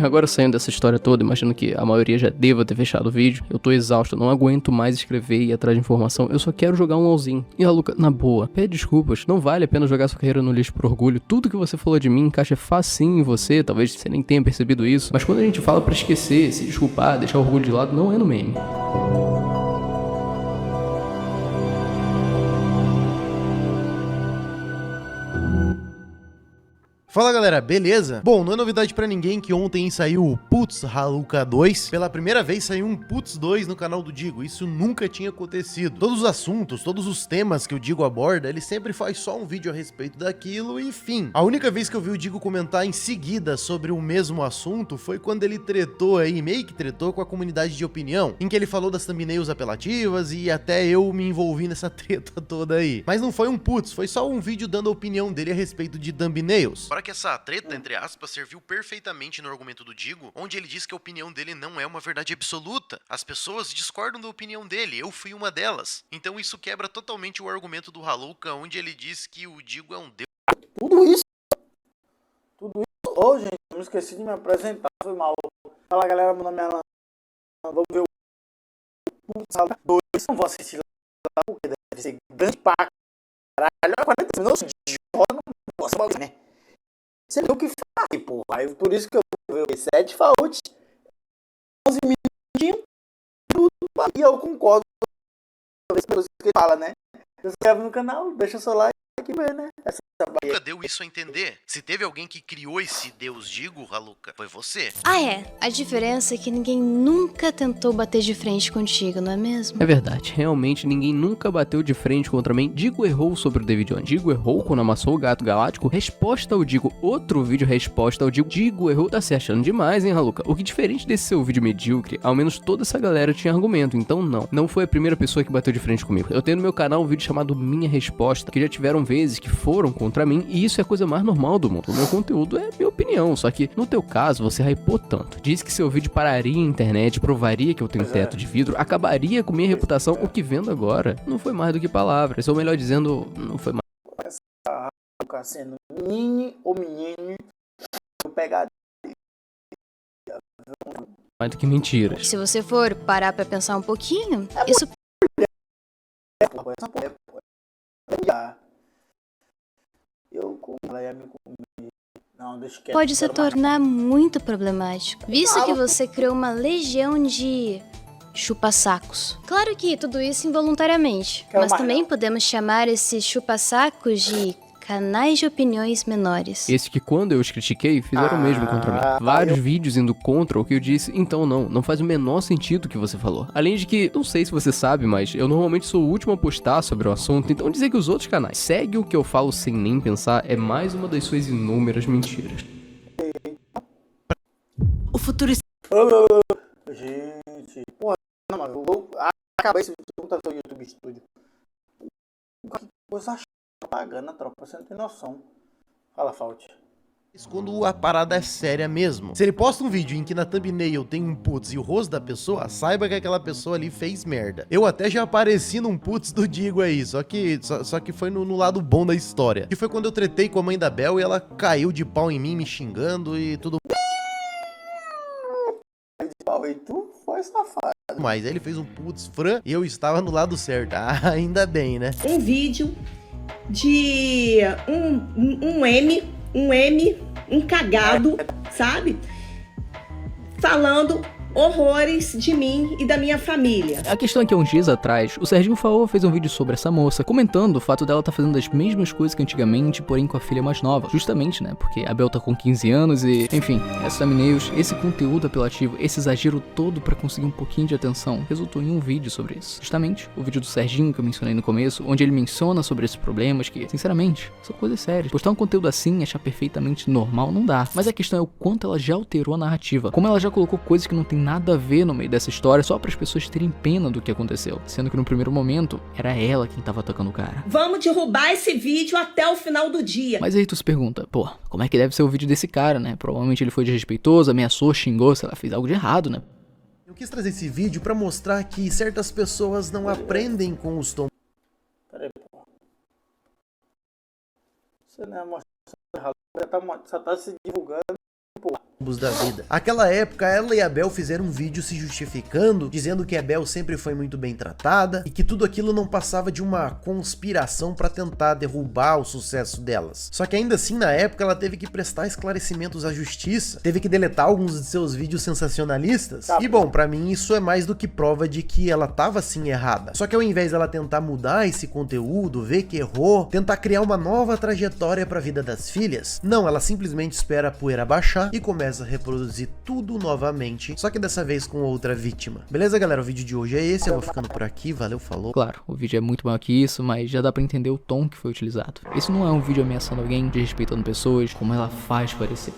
agora saindo dessa história toda, imagino que a maioria já deva ter fechado o vídeo. Eu tô exausto, eu não aguento mais escrever e ir atrás de informação. Eu só quero jogar um LOLzinho. E Raluca, na boa, pede desculpas. Não vale a pena jogar sua carreira no lixo por orgulho. Tudo que você falou de mim encaixa facinho em você, talvez você nem tenha percebido isso. Mas quando a gente fala pra esquecer, se desculpar, deixar o orgulho de lado, não é no meme. Fala galera, beleza? Bom, não é novidade pra ninguém que ontem saiu o Putz Haluka 2. Pela primeira vez saiu um Putz 2 no canal do Digo, isso nunca tinha acontecido. Todos os assuntos, todos os temas que o Digo aborda, ele sempre faz só um vídeo a respeito daquilo e fim. A única vez que eu vi o Digo comentar em seguida sobre o mesmo assunto foi quando ele tretou aí, meio que tretou com a comunidade de opinião, em que ele falou das thumbnails apelativas e até eu me envolvi nessa treta toda aí. Mas não foi um Putz, foi só um vídeo dando a opinião dele a respeito de thumbnails. Que essa treta, entre aspas, serviu perfeitamente no argumento do Digo, onde ele diz que a opinião dele não é uma verdade absoluta. As pessoas discordam da opinião dele, eu fui uma delas. Então isso quebra totalmente o argumento do Haluka, onde ele diz que o Digo é um deus. Tudo isso. Ô, gente, eu me esqueci de me apresentar, foi mal. Fala galera, meu nome é Alan. Vamos ver o Putz Haluka 2. Não vou assistir lá porque deve ser grande pra caralho. 40 minutos de roda, não posso falar, né? Você viu o que faz, porra. Aí, por isso que eu vi o 7 Fault. 11 minutinhos. Tudo. E eu concordo com as coisas que ele fala, né? Se inscreve no canal, deixa o seu like e vê, né? Nunca deu isso a entender. Se teve alguém que criou esse Deus Digo, Haluka, foi você. Ah, é. A diferença é que ninguém nunca tentou bater de frente contigo, não é mesmo? É verdade, realmente ninguém nunca bateu de frente contra mim. Digo errou sobre o David Jones. Digo errou quando amassou o gato galáctico. Resposta ao Digo. Outro vídeo resposta ao Digo. Digo errou. Tá se achando demais, hein, Haluka? O que diferente desse seu vídeo medíocre, ao menos toda essa galera tinha argumento. Então não foi a primeira pessoa que bateu de frente comigo. Eu tenho no meu canal um vídeo chamado Minha Resposta, que já tiveram vezes que foram contra mim, e isso é a coisa mais normal do mundo. O meu conteúdo é minha opinião, só que no teu caso você hypou tanto. Disse que seu vídeo pararia a internet, provaria que eu tenho teto de vidro, acabaria com minha reputação. O que vendo agora não foi mais do que palavras, ou melhor dizendo, não foi mais. Essa sendo menino ou menino, eu pegar Mais do que mentiras. Se você for parar pra pensar um pouquinho, isso eu como ela ia me comer. Não, deixa quieto. pode se tornar muito problemático, visto que você criou uma legião de chupa-sacos. Claro que tudo isso involuntariamente, mas também podemos chamar esses chupa-sacos de canais de opiniões menores. Esse que quando eu os critiquei, fizeram o mesmo contra mim. Vários vídeos indo contra o que eu disse, então não faz o menor sentido o que você falou. Além de que, não sei se você sabe, mas eu normalmente sou o último a postar sobre o assunto, então dizer que os outros canais seguem o que eu falo sem nem pensar é mais uma das suas inúmeras mentiras. O futuro... Gente, porra, não, mas eu vou acabar esse vídeo no seu YouTube Studio. Que coisa pagando a tropa, você não tem noção. Fala, Fault. Quando a parada é séria mesmo. Se ele posta um vídeo em que na thumbnail tem um putz e o rosto da pessoa, saiba que aquela pessoa ali fez merda. Eu até já apareci num putz do Digo aí, só que foi no lado bom da história. Que foi quando eu tretei com a mãe da Bel e ela caiu de pau em mim, me xingando e tudo. E tu foi safado. Mas ele fez um putz fran e eu estava no lado certo. Ah, ainda bem, né? Um vídeo de um cagado, sabe? Falando horrores de mim e da minha família. A questão é que uns dias atrás, o Serginho Faô fez um vídeo sobre essa moça, comentando o fato dela estar fazendo as mesmas coisas que antigamente, porém com a filha mais nova. Justamente, né? Porque a Bel tá com 15 anos e, enfim, essas thumbnails, esse conteúdo apelativo, esse exagero todo pra conseguir um pouquinho de atenção, resultou em um vídeo sobre isso. Justamente, o vídeo do Serginho que eu mencionei no começo, onde ele menciona sobre esses problemas que, sinceramente, são coisas sérias. Postar um conteúdo assim e achar perfeitamente normal não dá. Mas a questão é o quanto ela já alterou a narrativa. Como ela já colocou coisas que não tem nada a ver no meio dessa história só para as pessoas terem pena do que aconteceu, sendo que no primeiro momento era ela quem tava atacando o cara. Vamos derrubar esse vídeo até o final do dia. Mas aí tu se pergunta, pô, como é que deve ser o vídeo desse cara, né? Provavelmente ele foi desrespeitoso, ameaçou, xingou, sei lá, fez algo de errado, né? Eu quis trazer esse vídeo pra mostrar que certas pessoas não aprendem com os tom. Peraí, pô. Você não é mostrando, já tá se divulgando, pô. da vida. Aquela época, ela e a Bel fizeram um vídeo se justificando, dizendo que a Bel sempre foi muito bem tratada e que tudo aquilo não passava de uma conspiração pra tentar derrubar o sucesso delas. Só que ainda assim, na época, ela teve que prestar esclarecimentos à justiça, teve que deletar alguns de seus vídeos sensacionalistas. E bom, pra mim isso é mais do que prova de que ela tava sim errada. Só que ao invés dela tentar mudar esse conteúdo, ver que errou, tentar criar uma nova trajetória pra vida das filhas, não, ela simplesmente espera a poeira baixar e começa a reproduzir tudo novamente, só que dessa vez com outra vítima. Beleza, galera? O vídeo de hoje é esse, eu vou ficando por aqui, valeu, falou. Claro, o vídeo é muito maior que isso, mas já dá pra entender o tom que foi utilizado. Esse não é um vídeo ameaçando alguém, desrespeitando pessoas, como ela faz parecer.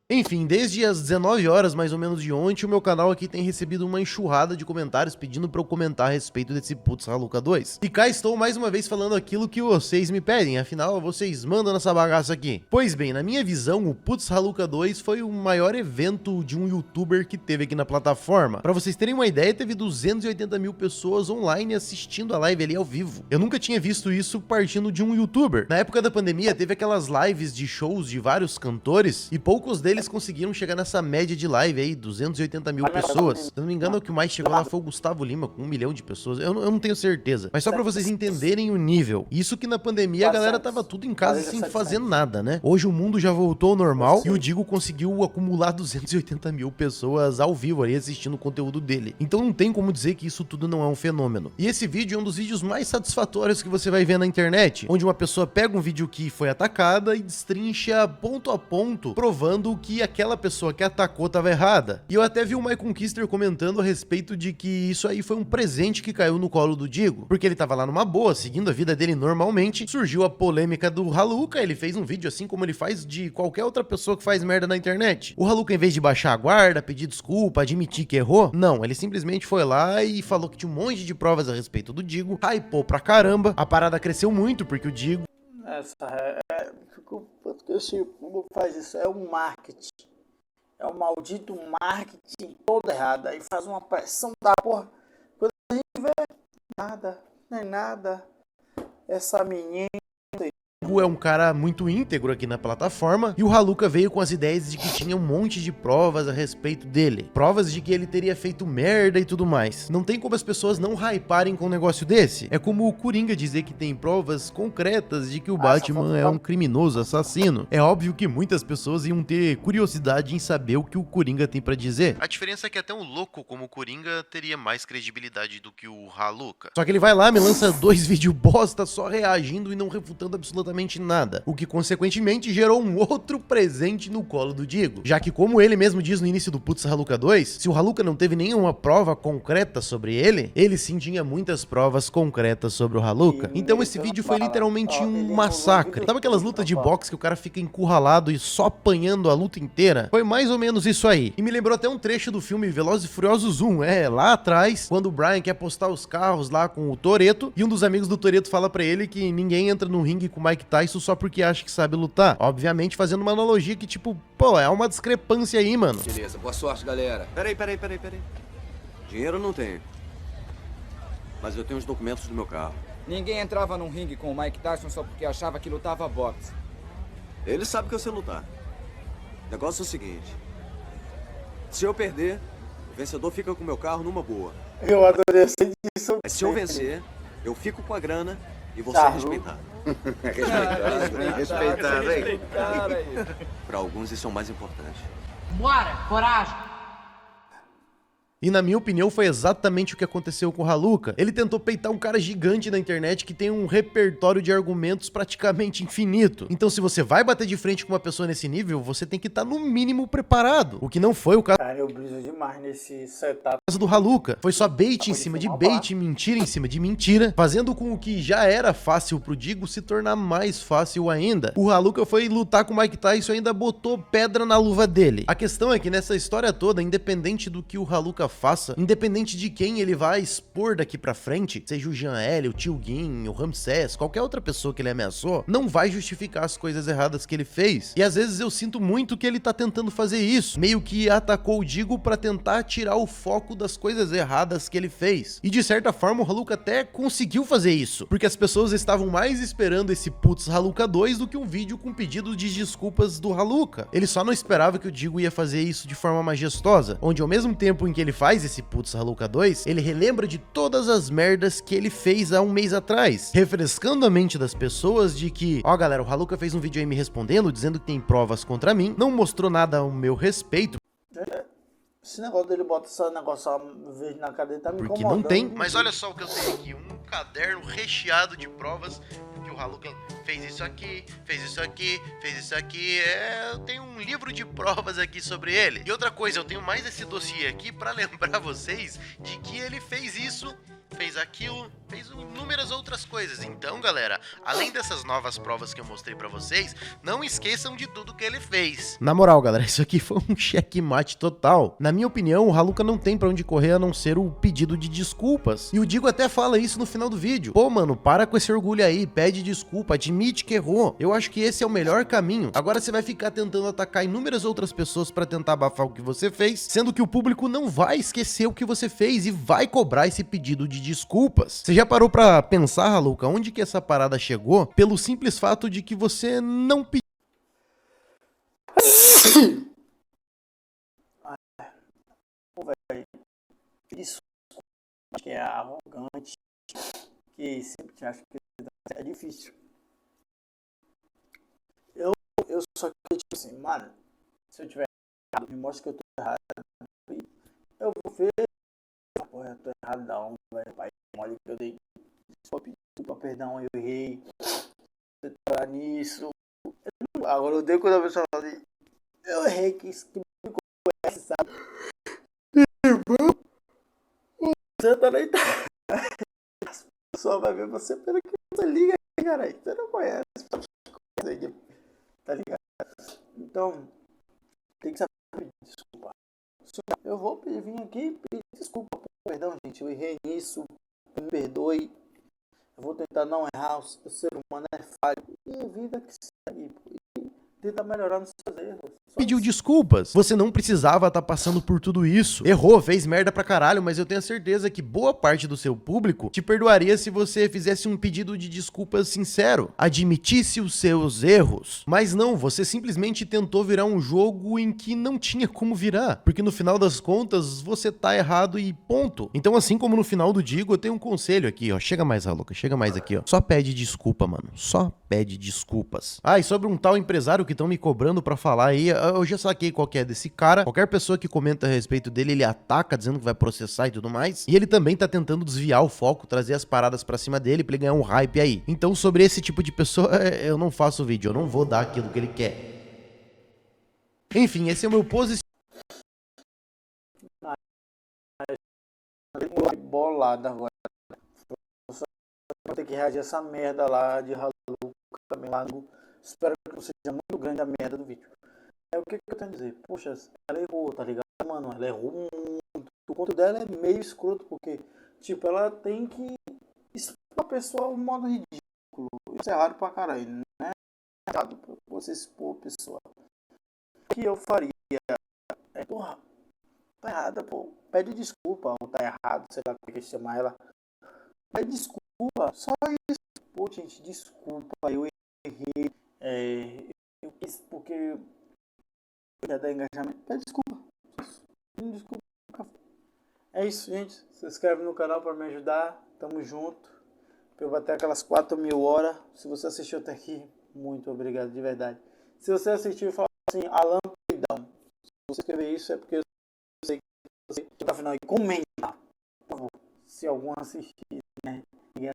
Enfim, desde as 19 horas mais ou menos de ontem, o meu canal aqui tem recebido uma enxurrada de comentários pedindo pra eu comentar a respeito desse Putz Haluka 2. E cá estou mais uma vez falando aquilo que vocês me pedem, afinal vocês mandam nessa bagaça aqui. Pois bem, na minha visão, o Putz Haluka 2 foi o maior evento de um youtuber que teve aqui na plataforma. Pra vocês terem uma ideia, teve 280 mil pessoas online assistindo a live ali ao vivo. Eu nunca tinha visto isso partindo de um youtuber. Na época da pandemia, teve aquelas lives de shows de vários cantores e poucos deles conseguiram chegar nessa média de live aí, 280 mil pessoas. Se não me engano, o que mais chegou lá foi o Gustavo Lima, com 1 milhão de pessoas. Eu não tenho certeza. Mas só pra vocês entenderem o nível. Isso que na pandemia a galera tava tudo em casa sem fazer nada, né? Hoje o mundo já voltou ao normal e o Digo conseguiu acumular 280 mil pessoas ao vivo ali assistindo o conteúdo dele. Então não tem como dizer que isso tudo não é um fenômeno. E esse vídeo é um dos vídeos mais satisfatórios que você vai ver na internet, onde uma pessoa pega um vídeo que foi atacada e destrincha ponto a ponto, provando que aquela pessoa que atacou estava errada. E eu até vi o MyConquister comentando a respeito de que isso aí foi um presente que caiu no colo do Digo, porque ele tava lá numa boa, seguindo a vida dele normalmente, surgiu a polêmica do Haluka, ele fez um vídeo assim como ele faz de qualquer outra pessoa que faz merda na internet. O Haluka, em vez de baixar a guarda, pedir desculpa, admitir que errou, não, ele simplesmente foi lá e falou que tinha um monte de provas a respeito do Digo, hypou pra caramba, a parada cresceu muito porque o Digo... Esse povo faz isso, é um marketing. É um maldito marketing todo errado. Aí faz uma pressão da porra. Quando a gente vê nada, nem nada. Essa menina... é um cara muito íntegro aqui na plataforma, e o Haluka veio com as ideias de que tinha um monte de provas a respeito dele. Provas de que ele teria feito merda e tudo mais. Não tem como as pessoas não hyparem com um negócio desse. É como o Coringa dizer que tem provas concretas de que o Batman é um criminoso assassino. É óbvio que muitas pessoas iam ter curiosidade em saber o que o Coringa tem pra dizer. A diferença é que até um louco como o Coringa teria mais credibilidade do que o Haluka. Só que ele vai lá, me lança 2 vídeos bosta só reagindo e não refutando absolutamente nada, o que consequentemente gerou um outro presente no colo do Digo, já que, como ele mesmo diz no início do Putz Haluka 2, se o Haluka não teve nenhuma prova concreta sobre ele sim tinha muitas provas concretas sobre o Haluka. Então esse vídeo foi literalmente um massacre. Sabe aquelas lutas de boxe que o cara fica encurralado e só apanhando a luta inteira? Foi mais ou menos isso aí. E me lembrou até um trecho do filme Velozes e Furiosos 1, lá atrás, quando o Brian quer apostar os carros lá com o Toretto, e um dos amigos do Toretto fala pra ele que ninguém entra no ringue com o Mike Tyson só porque acha que sabe lutar. Obviamente fazendo uma analogia que, tipo, pô, é uma discrepância aí, mano. Beleza, boa sorte, galera. Peraí. Dinheiro eu não tenho. Mas eu tenho os documentos do meu carro. Ninguém entrava num ringue com o Mike Tyson só porque achava que lutava boxe. Ele sabe que eu sei lutar. O negócio é o seguinte. Se eu perder, o vencedor fica com o meu carro numa boa. Eu adorei essa edição. Mas se eu vencer, eu fico com a grana e você é respeitado. Respeitado, hein? Pra alguns isso é o mais importante. Bora, coragem! E na minha opinião foi exatamente o que aconteceu com o Haluka. Ele tentou peitar um cara gigante na internet que tem um repertório de argumentos praticamente infinito. Então se você vai bater de frente com uma pessoa nesse nível, você tem que estar no mínimo preparado. O que não foi o caso Cara, eu briso demais nesse setup do Haluka. Foi só bait em cima de bait, mentira em cima de mentira, fazendo com o que já era fácil pro Digo se tornar mais fácil ainda. O Haluka foi lutar com o Mike Tyson e ainda botou pedra na luva dele. A questão é que nessa história toda, independente do que o Haluka Haluca faça, independente de quem ele vai expor daqui pra frente, seja o Jean L, o Tio Gin, o Ramsés, qualquer outra pessoa que ele ameaçou, não vai justificar as coisas erradas que ele fez. E às vezes eu sinto muito que ele tá tentando fazer isso, meio que atacou o Digo pra tentar tirar o foco das coisas erradas que ele fez. E de certa forma o Haluca até conseguiu fazer isso, porque as pessoas estavam mais esperando esse Putz Haluca 2 do que um vídeo com pedido de desculpas do Haluca. Ele só não esperava que o Digo ia fazer isso de forma majestosa, onde ao mesmo tempo em que ele faz esse Putz Haluca 2, ele relembra de todas as merdas que ele fez há um mês atrás, refrescando a mente das pessoas de que, ó galera, o Haluca fez um vídeo aí me respondendo, dizendo que tem provas contra mim, não mostrou nada ao meu respeito. Esse negócio dele bota esse negócio verde na cadeia tá me porque incomodando. Não tem, mas olha só o que eu tenho aqui, um caderno recheado de provas que o Haluca fez isso aqui, fez isso aqui, fez isso aqui, eu tenho um livro de provas aqui sobre ele. E outra coisa, eu tenho mais esse dossiê aqui pra lembrar vocês de que ele fez isso, fez aquilo, fez inúmeras outras coisas. Então, galera, além dessas novas provas que eu mostrei pra vocês, não esqueçam de tudo que ele fez. Na moral, galera, isso aqui foi um checkmate total. Na minha opinião, o Haluca não tem pra onde correr a não ser o pedido de desculpas. E o Digo até fala isso no final do vídeo. Pô, mano, para com esse orgulho aí, pede desculpa, admite que errou. Eu acho que esse é o melhor caminho. Agora você vai ficar tentando atacar inúmeras outras pessoas pra tentar abafar o que você fez, sendo que o público não vai esquecer o que você fez e vai cobrar esse pedido de desculpas. Você já parou pra pensar, Haluca, onde que essa parada chegou? Pelo simples fato de que você não pediu. Isso que é arrogante, que sempre acha que é difícil. Eu só que, tipo assim, mano, se eu tiver errado, me mostra que eu tô errado, eu vou ver, porra, eu tô errado não, velho, pai, olha que eu dei desculpa, perdão, eu errei, você tá nisso. Agora eu dei quando a pessoa fala assim, eu errei, que isso que me conhece, sabe? Você tá nem a pessoa vai ver você pelo que você liga, cara, você não conhece, tá ligado? Então, tem que saber pedir desculpa. Eu vou vir aqui pedir desculpa, perdão, gente, eu errei nisso, me perdoe, eu vou tentar não errar, o ser humano é falho, e a vida que segue, e tenta melhorar nos seus erros. Pediu desculpas. Você não precisava estar passando por tudo isso. Errou, fez merda pra caralho, mas eu tenho certeza que boa parte do seu público te perdoaria se você fizesse um pedido de desculpas sincero, admitisse os seus erros. Mas não, você simplesmente tentou virar um jogo em que não tinha como virar, porque no final das contas você tá errado e ponto. Então, assim como no final do Digo, eu tenho um conselho aqui, ó. Chega mais, Haluca, chega mais aqui, ó. Só pede desculpa, mano. Só pede desculpas. Ah, e sobre um tal empresário que estão me cobrando pra falar aí, eu já saquei qual que é desse cara. Qualquer pessoa que comenta a respeito dele, ele ataca dizendo que vai processar e tudo mais. E ele também tá tentando desviar o foco, trazer as paradas pra cima dele pra ele ganhar um hype aí. Então, sobre esse tipo de pessoa, eu não faço vídeo, eu não vou dar aquilo que ele quer. Enfim, esse é o meu posicionamento. Bolado agora. Vou ter que reagir a essa merda lá de Haluca também lá no... Espero que não seja muito grande a merda do vídeo. É o que eu tenho a dizer. Poxa, ela errou, tá ligado, mano? Ela errou muito. O conto dela é meio escroto, porque, tipo, ela tem que expor a pessoa de um modo ridículo. Isso é errado pra caralho, né? É errado pra você expor a pessoa. O que eu faria? Porra, tá errada, pô. Pede desculpa, ou tá errado, sei lá como é que chama ela. Pede desculpa, só isso. Pô, gente, desculpa, eu errei. Eu quis porque ia dar engajamento. Pede desculpa. Desculpa. É isso, gente. Se inscreve no canal para me ajudar. Tamo junto. Pra eu bater aquelas 4.000 horas. Se você assistiu até aqui, muito obrigado, de verdade. Se você assistiu e falou assim, Alan Peidão, se você escrever isso é porque eu sei que você chega ao final e comenta, por favor. Se algum assistir, né?